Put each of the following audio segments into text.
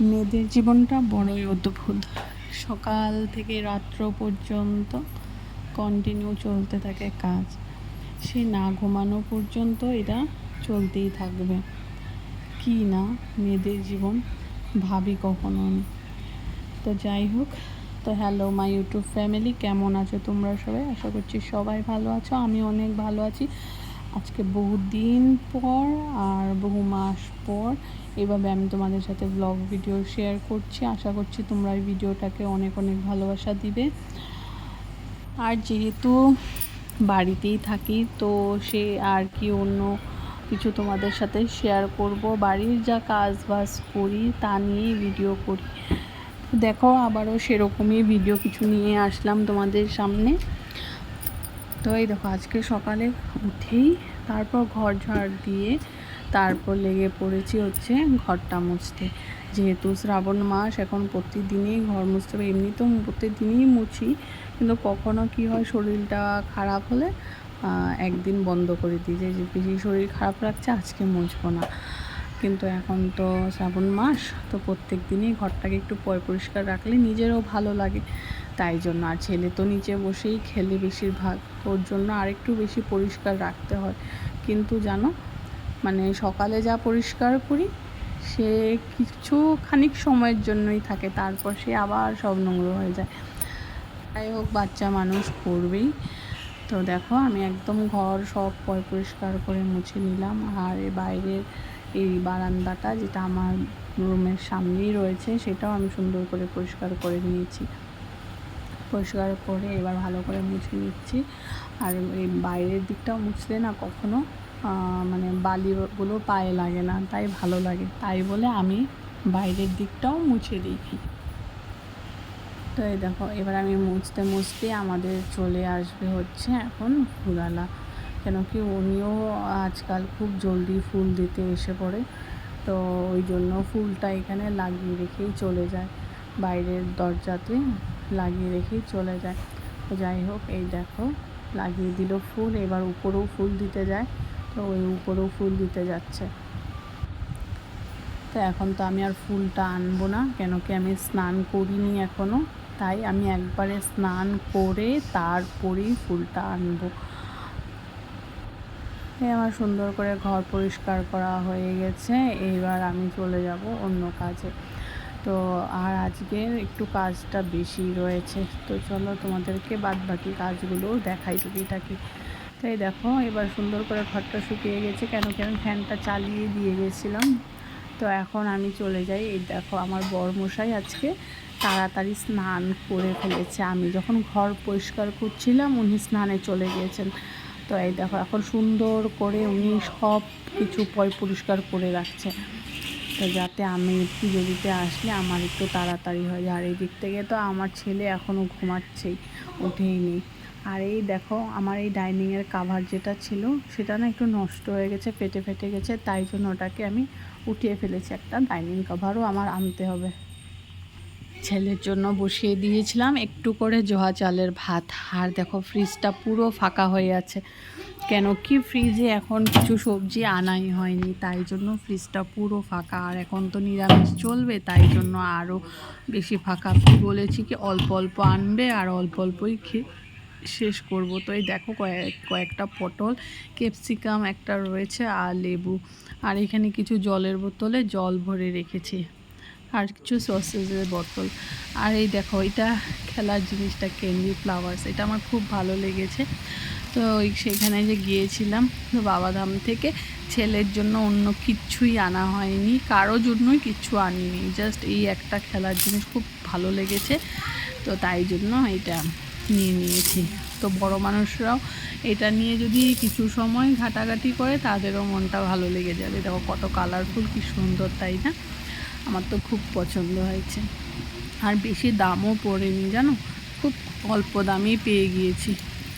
মেয়েদের জীবনটা বড়ই অদ্ভুত। সকাল থেকে রাত্র পর্যন্ত কন্টিনিউ চলতে থাকে কাজ। সে না ঘুমানো পর্যন্ত এটা চলতেই থাকবে। কি না মেয়েদের জীবন, ভাবি কখনো আমি। তো যাই হোক, তো হ্যালো মাই ইউটিউব ফ্যামিলি, কেমন আছো তোমরা সবাই? আশা করছি সবাই ভালো আছো, আমি অনেক ভালো আছি। আজকে বহুদিন পর আর বহু মাস পর এভাবে আমি তোমাদের সাথে ব্লগ ভিডিও শেয়ার করছি। আশা করছি তোমরা এই ভিডিওটাকে অনেক অনেক ভালোবাসা দিবে। আর যেহেতু বাড়িতেই থাকি, তো সে আর কি অন্য কিছু তোমাদের সাথে শেয়ার করব। বাড়ির যা কাজ বাজ করি তা নিয়েই ভিডিও করি। দেখো, আবারও সেরকমই ভিডিও কিছু নিয়ে আসলাম তোমাদের সামনে। তো এই দেখো, আজকে সকালে উঠেই তারপর ঘর ঝাড় দিয়ে তারপর লেগে পড়েছি হচ্ছে ঘরটা মুছতে। যেহেতু শ্রাবণ মাস, এখন প্রতিদিনই ঘর মুছতে হবে। এমনি তো প্রতিদিনই মুছি, কিন্তু কখনো কি হয় শরীরটা খারাপ হলে একদিন বন্ধ করে দিই, যে বেশি শরীর খারাপ লাগছে আজকে মুছবো না। কিন্তু এখন তো শ্রাবণ মাস, তো প্রত্যেক দিনই ঘরটাকে একটু পরিষ্কার রাখলে নিজেরও ভালো লাগে, তাই জন্য। আর ছেলে তো নিচে বসেই খেলে বেশিরভাগ, ওর জন্য আরেকটু বেশি পরিষ্কার রাখতে হয়। কিন্তু জানো, মানে সকালে যা পরিষ্কার করি সে কিছু খানিক সময়ের জন্যই থাকে, তারপর সে আবার সব নোংরা হয়ে যায়। যাই হোক, বাচ্চা মানুষ করবেই। তো দেখো, আমি একদম ঘর সব পরিষ্কার করে মুছে নিলাম। আর বাইরের এই বারান্দাটা, যেটা আমার রুমের সামনেই রয়েছে, সেটাও আমি সুন্দর করে পরিষ্কার করে নিয়েছি। পরিষ্কার করে এবার ভালো করে মুছে নিচ্ছি। আর এই বাইরের দিকটাও মুছলে না কখনো মানে বালিগুলো পায়ে লাগে না, তাই ভালো লাগে। তাই বলে আমি বাইরের দিকটাও মুছে দিই। তো এই দেখো, এবার আমি মুছতে মুছতে আমাদের চলে আসবে হচ্ছে এখন ফুলওয়ালা। কেন কি উনিও আজকাল খুব জলদি ফুল দিতে এসে পড়ে, তো ওই জন্য ফুলটা এখানে লাগিয়ে রেখেই চলে যায়, বাইরের দরজাতে লাগিয়ে রেখেই চলে যায়। তো যাই হোক, এই দেখো লাগিয়ে দিল ফুল। এবার উপরেও ফুল দিতে যায়, তো ওই উপরেও ফুল দিতে যাচ্ছে। তো এখন তো আমি আর ফুলটা আনবো না, কেন কি আমি স্নান করিনি এখনও, তাই আমি একবারে স্নান করে তারপরেই ফুলটা আনবো। আমার সুন্দর করে ঘর পরিষ্কার করা হয়ে গেছে, এবার আমি চলে যাব অন্য কাজে। তো আর আজকের একটু কাজটা বেশি রয়েছে, তো চলো তোমাদেরকে বাদ বাকি কাজগুলো দেখাই টুকিটাকি। তাই দেখো, এবার সুন্দর করে ঘরটা শুকিয়ে গেছে, কেন কি আমি ফ্যানটা চালিয়ে দিয়ে গেছিলাম। তো এখন আমি চলে যাই। এই দেখো, আমার বরমশাই আজকে তাড়াতাড়ি স্নান করে ফেলেছে। আমি যখন ঘর পরিষ্কার করছিলাম উনি স্নানে চলে গিয়েছেন। তো এই দেখো, এখন সুন্দর করে উনি সব কিছু পরিষ্কার করে রাখছে, তো যাতে আমি পুজো দিতে আসলে আমার একটু তাড়াতাড়ি হয়। আর এই দিক থেকে তো আমার ছেলে এখনও ঘুমাচ্ছেই, উঠেই নেই। আর এই দেখো, আমার এই ডাইনিংয়ের কাভার যেটা ছিল সেটা না একটু নষ্ট হয়ে গেছে, ফেটে গেছে, তাই জন্য ওটাকে আমি উঠিয়ে ফেলেছি। একটা ডাইনিং কাভারও আমার আনতে হবে। ছেলের জন্য বসিয়ে দিয়েছিলাম একটু করে জোয়া চালের ভাত। আর দেখো, ফ্রিজটা পুরো ফাঁকা হয়ে আছে, কেন কি ফ্রিজে এখন কিছু সবজি আনাই হয়নি, তাই জন্য ফ্রিজটা পুরো ফাঁকা। আর এখন তো নিরামিষ চলবে, তাই জন্য আরও বেশি ফাঁকা। বলেছি কি অল্প অল্প আনবে আর অল্প অল্পই খেয়ে শেষ করব। তো এই দেখো, কয়েকটা পটল, ক্যাপসিকাম একটা রয়েছে, আর লেবু, আর এখানে কিছু জলের বোতলে জল ভরে রেখেছি, আর কিছু সসেজের বোতল। আর এই দেখো, এটা খেলার জিনিসটা ক্যান্ডি ফ্লাওয়ার্স, এটা আমার খুব ভালো লেগেছে। তো সেখানে যে গিয়েছিলাম, তো বাবাধাম থেকে ছেলের জন্য অন্য কিচ্ছুই আনা হয়নি, কারোর জন্যই কিচ্ছু আনিনি, জাস্ট এই একটা খেলার জিনিস খুব ভালো লেগেছে, তো তাই জন্য এটা নিয়ে নিয়েছি। তো বড় মানুষরাও এটা নিয়ে যদি কিছু সময় ঘাটাঘাটি করে তাদেরও মনটা ভালো লেগে যাবে। দেখো কত কালারফুল, কি সুন্দর, তাই না? আমার তো খুব পছন্দ হয়েছে। আর বেশি দামও পড়েনি জানো, খুব অল্প দামেই পেয়ে গিয়েছি।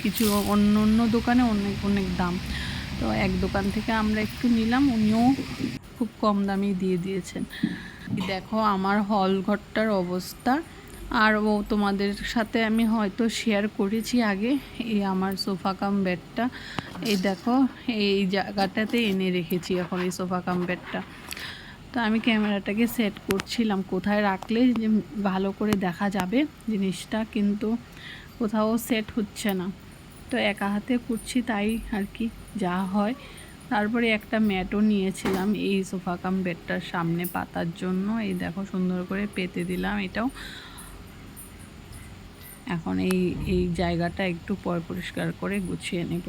কিছু অন্য অন্য দোকানে অনেক অনেক দাম, তো এক দোকান থেকে আমরা একটু নিলাম, উনিও খুব কম দামেই দিয়ে দিয়েছেন। দেখো আমার হল ঘরটার অবস্থা, আর ও তোমাদের সাথে আমি হয়তো শেয়ার করেছি আগে, এই আমার সোফা কাম বেডটা। এই দেখো, এই জায়গাটাতে এনে রেখেছি এখন এই সোফা কাম বেডটা। তো আমি ক্যামেরাটাকে সেট করছিলাম কোথায় রাখলে যে ভালো করে দেখা যাবে জিনিসটা, কিন্তু কোথাও সেট হচ্ছে না। তো একা হাতে করছি তাই আর কি যা হয়। তারপরে একটা ম্যাটও নিয়েছিলাম এই সোফা কাম বেডটার সামনে পাতার জন্য। এই দেখো সুন্দর করে পেতে দিলাম এটাও। এখন এই জায়গাটা একটু পরিষ্কার করে গুছিয়ে নেব।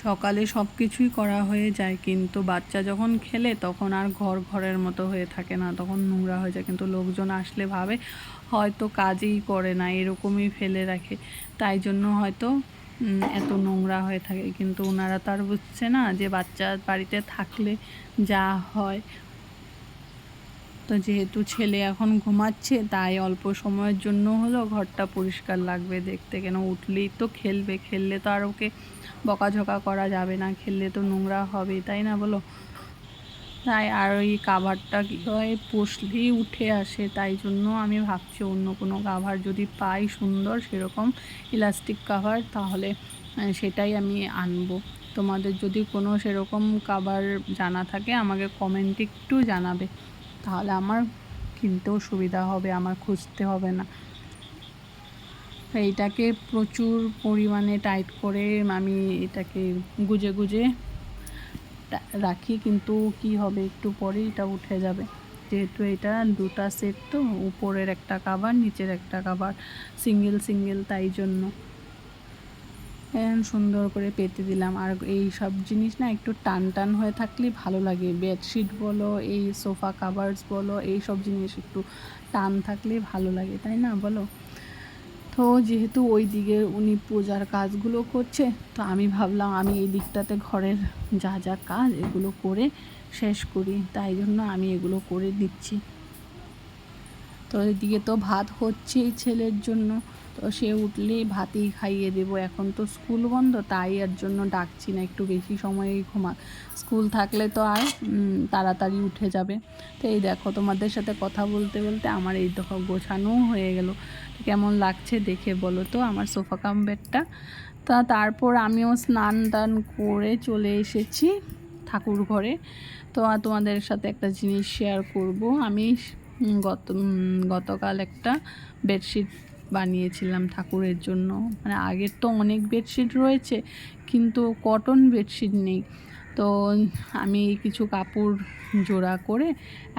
সকালে সব কিছুই করা হয়ে যায়, কিন্তু বাচ্চা যখন খেলে তখন আর ঘরের মতো হয়ে থাকে না, তখন নোংরা হয়ে যায়। কিন্তু লোকজন আসলে ভাবে হয়তো কাজই করে না, এরকমই ফেলে রাখে, তাই জন্য হয়তো এত নোংরা হয়ে থাকে। কিন্তু ওনারা তো আর বুঝছে না যে বাচ্চা বাড়িতে থাকলে যা হয়। তো যেহেতু ছেলে এখন ঘুমাচ্ছে, তাই অল্প সময়ের জন্য হলো ঘরটা পরিষ্কার লাগবে দেখতে। কেন উঠলেই তো খেলবে, খেললে তো আর ওকে বকাঝকা করা যাবে না, খেললে তো নোংরা হবে, তাই না বলো? তাই আর ওই কাভারটা কী হয় পুষলেই উঠে আসে, তাই জন্য আমি ভাবছি অন্য কোনো কাভার যদি পাই সুন্দর সেরকম ইলাস্টিক কাভার, তাহলে সেটাই আমি আনবো। তোমাদের যদি কোনো সেরকম কাভার জানা থাকে আমাকে কমেন্টে একটু জানাবে, তাহলে আমার কিনতেও সুবিধা হবে, আমার খুঁজতে হবে না। এইটাকে প্রচুর পরিমাণে টাইট করে আমি এটাকে গুজে গুজে রাখি, কিন্তু কি হবে একটু পরে এটা উঠে যাবে। যেহেতু এটা দুটা সেট, তো উপরের একটা কাভার নিচের একটা কাভার সিঙ্গেল, তাই জন্য সুন্দর করে পেতে দিলাম। আর এই সব জিনিস না একটু টান হয়ে থাকলেই ভালো লাগে। বেডশিট বলো, এই সোফা কাভার্স বলো, এই সব জিনিস একটু টান থাকলেই ভালো লাগে, তাই না বলো? তো যেহেতু ওই দিকে উনি পূজার কাজগুলো করছে, তো আমি ভাবলাম আমি এই দিকটাতে ঘরের যা কাজ এগুলো করে শেষ করি, তাই জন্য আমি এগুলো করে দিচ্ছি। তো এদিকে তো ভাত হচ্ছেই ছেলের জন্য, তো সে উঠলেই ভাতই খাইয়ে দেব। এখন তো স্কুল বন্ধ, তাই এর জন্য ডাকছি না, একটু বেশি সময়েই ঘুমাক। স্কুল থাকলে তো আর তাড়াতাড়ি উঠে যাবে। তো এই দেখো তোমাদের সাথে কথা বলতে বলতে আমার এই দেখো গোছানোও হয়ে গেল। কেমন লাগছে দেখে বলো তো আমার সোফা কাম বেডটা। তারপর আমিও স্নান টান করে চলে এসেছি ঠাকুর ঘরে। তো তোমাদের সাথে একটা জিনিস শেয়ার করব। আমি গতকাল একটা বেডশিট বানিয়েছিলাম ঠাকুরের জন্য। মানে আগের তো অনেক বেডশিট রয়েছে, কিন্তু কটন বেডশিট নেই। তো আমি কিছু কাপড় জোড়া করে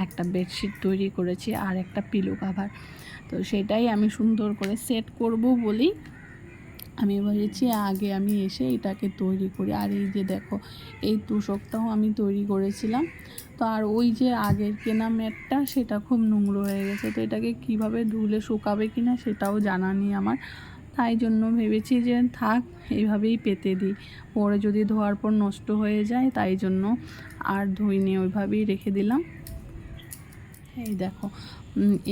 একটা বেডশিট তৈরি করেছি আর একটা পিলো কাভার। তো সেটাই আমি সুন্দর করে সেট করব বলেই আমি বলেছি আগে আমি এসে এটাকে তৈরি করি। আর এই যে দেখো এই তোষকটাও আমি তৈরি করেছিলাম। তো আর ওই যে আগের কেনা ম্যাটটা সেটা খুব নোংরা হয়ে গেছে, তো এটাকে কিভাবে ধুলে শুকাবে কিনা সেটাও জানা নেই আমার। তাই জন্য ভেবেছি যে থাক এইভাবেই পেতে দিই, পরে যদি ধোয়ার পর নষ্ট হয়ে যায়, তাই জন্য আর ধুইনি, ওইভাবেই রেখে দিলাম। এই দেখো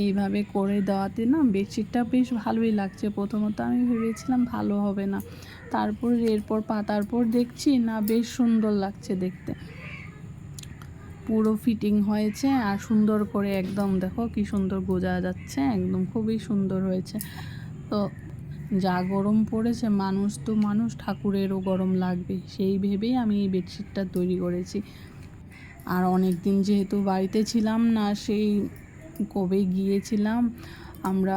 এইভাবে করে দেওয়াতে না বেডশিটটা বেশ ভালোই লাগছে। প্রথমত আমি ভেবেছিলাম ভালো হবে না, তারপর এরপর পাতার পর দেখছি না বেশ সুন্দর লাগছে দেখতে, পুরো ফিটিং হয়েছে। আর সুন্দর করে একদম দেখো কি সুন্দর বোঝা যাচ্ছে, একদম খুবই সুন্দর হয়েছে। তো যা গরম পড়েছে, মানুষ ঠাকুরেরও গরম লাগবে, সেই ভেবেই আমি এই বেডশিটটা তৈরি করেছি। আর অনেক দিন যেহেতু বাড়িতে ছিলাম না, সেই কবে গিয়েছিলাম আমরা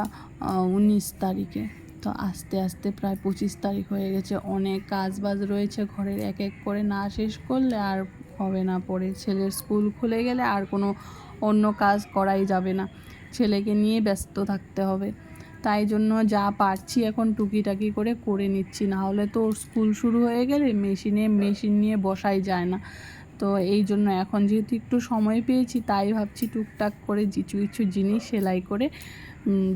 19 তারিখে, তো আস্তে আস্তে প্রায় 25 তারিখ হয়ে গেছে। অনেক কাজবাজ রয়েছে ঘরের, এক এক করে না শেষ করলে আর হবে না। পরে ছেলের স্কুল খুলে গেলে আর কোনো অন্য কাজ করাই যাবে না, ছেলেকে নিয়ে ব্যস্ত থাকতে হবে। তাই জন্য যা পারছি এখন টুকিটাকি করে নিচ্ছি, না হলে তো স্কুল শুরু হয়ে গেলে মেশিন নিয়ে বসাই যায় না। তো এই জন্য এখন যেহেতু একটু সময় পেয়েছি, তাই ভাবছি টুকটাক করে কিছু জিনিস সেলাই করে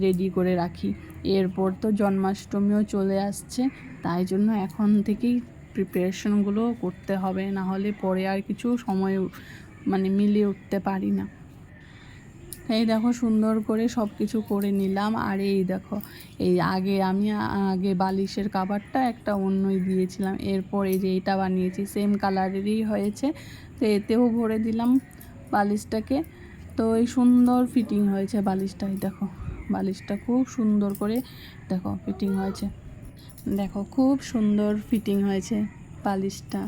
রেডি করে রাখি। এরপর তো জন্মাষ্টমীও চলে আসছে, তাই জন্য এখন থেকেই প্রিপারেশনগুলো করতে হবে, না হলে পরে আর কিছু সময় মিলিয়ে উঠতে পারি না। এই দেখো সুন্দর করে সব কিছু করে নিলাম। আর এই দেখো আমি আগে বালিশের কাভারটা একটা অন্যই দিয়েছিলাম, এরপর এই যে এটা বানিয়েছি সেম কালারেরই হয়েছে, তো এতেও ভরে দিলাম বালিশটাকে। তো এই সুন্দর ফিটিং হয়েছে বালিশটাই, দেখো বালিশটা খুব সুন্দর করে দেখো ফিটিং হয়েছে, দেখো খুব সুন্দর ফিটিং হয়েছে বালিশটা।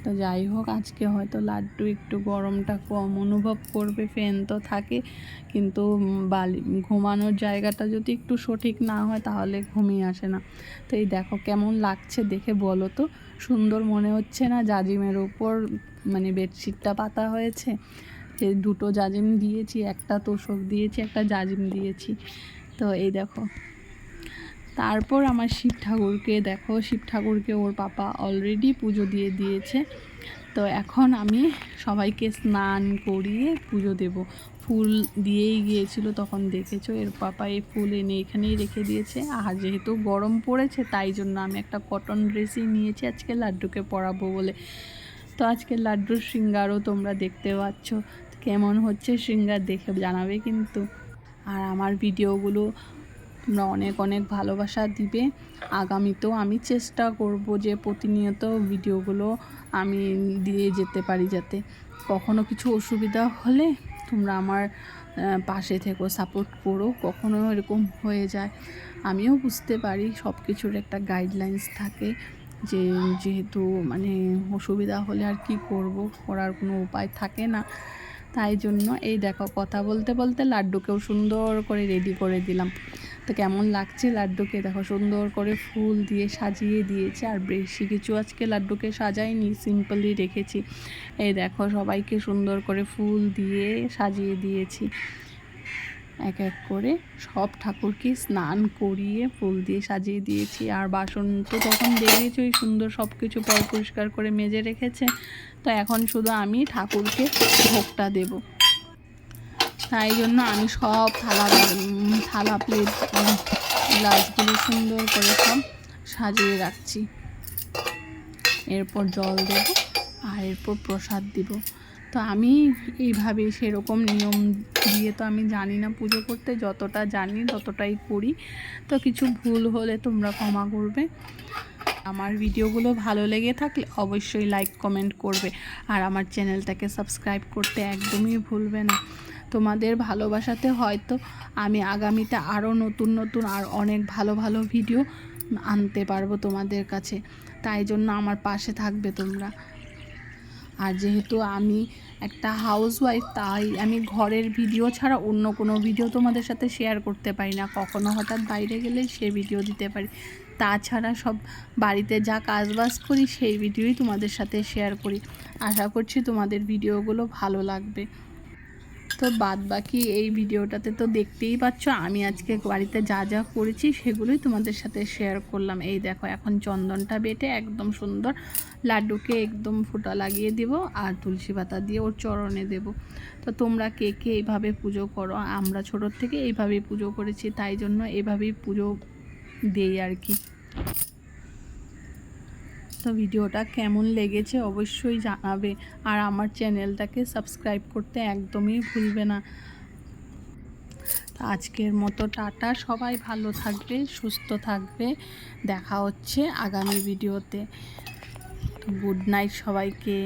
তো যাই হোক, আজকে হয়তো লাড্ডু একটু গরমটা কম অনুভব করবে, ফ্যান তো থাকে, কিন্তু ঘুমানোর জায়গাটা যদি একটু সঠিক না হয় তাহলে ঘুমিয়ে আসে না। তো এই দেখো কেমন লাগছে দেখে বলো তো, সুন্দর মনে হচ্ছে না? জাজিমের উপর মানে বেডশিটটা পাতা হয়েছে, যে দুটো জাজিম দিয়েছি, একটা তোষক দিয়েছি, একটা জাজিম দিয়েছি। তো এই দেখো, তারপর আমার শিব ঠাকুরকে দেখো, শিব ঠাকুরকে ওর পাপা অলরেডি পুজো দিয়ে দিয়েছে। তো এখন আমি সবাইকে স্নান করিয়ে পুজো দেব। ফুল দিয়েই গিয়েছিল, তখন দেখেছো এর পাপা এই ফুল এনে এখানেই রেখে দিয়েছে। আর যেহেতু গরম পড়েছে তাই জন্য আমি একটা কটন ড্রেসই নিয়েছি আজকে লাড্ডুকে পরাবো বলে। তো আজকে লাড্ডুর শৃঙ্গারও তোমরা দেখতে পাচ্ছ, কেমন হচ্ছে শৃঙ্গার দেখে জানাবে কিন্তু। আর আমার ভিডিওগুলো তোমরা অনেক অনেক ভালোবাসা দিবে। আগামীতেও আমি চেষ্টা করব যে প্রতিনিয়ত ভিডিওগুলো আমি দিয়ে যেতে পারি, যাতে কখনো কিছু অসুবিধা হলে তোমরা আমার পাশে থেকো, সাপোর্ট করো। কখনো এরকম হয়ে যায়, আমিও বুঝতে পারি সব কিছুর একটা গাইডলাইন্স থাকে, যে যেহেতু মানে অসুবিধা হলে আর কি করব, করার কোনো উপায় থাকে না। তাই জন্য এই দেখো কথা বলতে বলতে লাড্ডুকেও সুন্দর করে রেডি করে দিলাম। তো কেমন লাগছে লাড্ডুকে দেখো, সুন্দর করে ফুল দিয়ে সাজিয়ে দিয়েছে। আর বেশি কিছু আজকে লাড্ডুকে সাজাইনি, সিম্পলি রেখেছি। এই দেখো সবাইকে সুন্দর করে ফুল দিয়ে সাজিয়ে দিয়েছি, এক এক করে সব ঠাকুরকে স্নান করিয়ে ফুল দিয়ে সাজিয়ে দিয়েছি। আর বাসন তো তখন দেখেছি ওই সুন্দর সব কিছু পরিষ্কার করে মেজে রেখেছে। তো এখন শুধু আমি ঠাকুরকে ভোগটা দেব, তাই জন্য আমি সব থালা প্লেট গ্লাসগুলো সুন্দর করে সব সাজিয়ে রাখছি। এরপর জল দেব আর এরপর প্রসাদ দিব। তো আমি এইভাবে সেরকম নিয়ম দিয়ে তো আমি জানি না পুজো করতে, যতটা জানি ততটাই করি। তো কিছু ভুল হলে তোমরা ক্ষমা করবে। আমার ভিডিওগুলো ভালো লেগে থাকলে অবশ্যই লাইক কমেন্ট করবে, আর আমার চ্যানেলটাকে সাবস্ক্রাইব করতে একদমই ভুলবে না। তোমাদের ভালোবাসাতে হয়তো আমি আগামীতে আরও নতুন নতুন আর অনেক ভালো ভালো ভিডিও আনতে পারবো তোমাদের কাছে, তাই জন্য আমার পাশে থাকবে তোমরা। আর যেহেতু আমি একটা হাউসওয়াইফ, তাই আমি ঘরের ভিডিও ছাড়া অন্য কোনো ভিডিও তোমাদের সাথে শেয়ার করতে পারি না। কখনো হঠাৎ বাইরে গেলে সে ভিডিও দিতে পারি, তাছাড়া সব বাড়িতে যা কাজবাজ করি সেই ভিডিওই তোমাদের সাথে শেয়ার করি। আশা করছি তোমাদের ভিডিওগুলো ভালো লাগবে। তো বাদ বাকি এই ভিডিওটাতে তো দেখতেই পাচ্ছ আমি আজকে বাড়িতে যা যা করেছি সেগুলোই তোমাদের সাথে শেয়ার করলাম। এই দেখো এখন চন্দনটা বেটে একদম সুন্দর লাড্ডুকে একদম ফোঁটা লাগিয়ে দেব, আর তুলসী পাতা দিয়ে ওর চরণে দেব। তো তোমরা কে কে এইভাবে পুজো করো? আমরা ছোটোর থেকে এইভাবেই পুজো করেছি, তাই জন্য এইভাবেই পুজো দেই আর কি। তো ভিডিওটা কেমন লেগেছে অবশ্যই জানাবে, আর আমার চ্যানেলটাকে সাবস্ক্রাইব করতে একদমই ভুলবে না। আজকের মতো টাটা, সবাই ভালো থাকবে, সুস্থ থাকবে, দেখা হচ্ছে আগামী ভিডিওতে। তো গুড নাইট সবাইকে,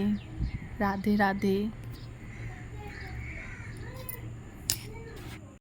রাধে রাধে।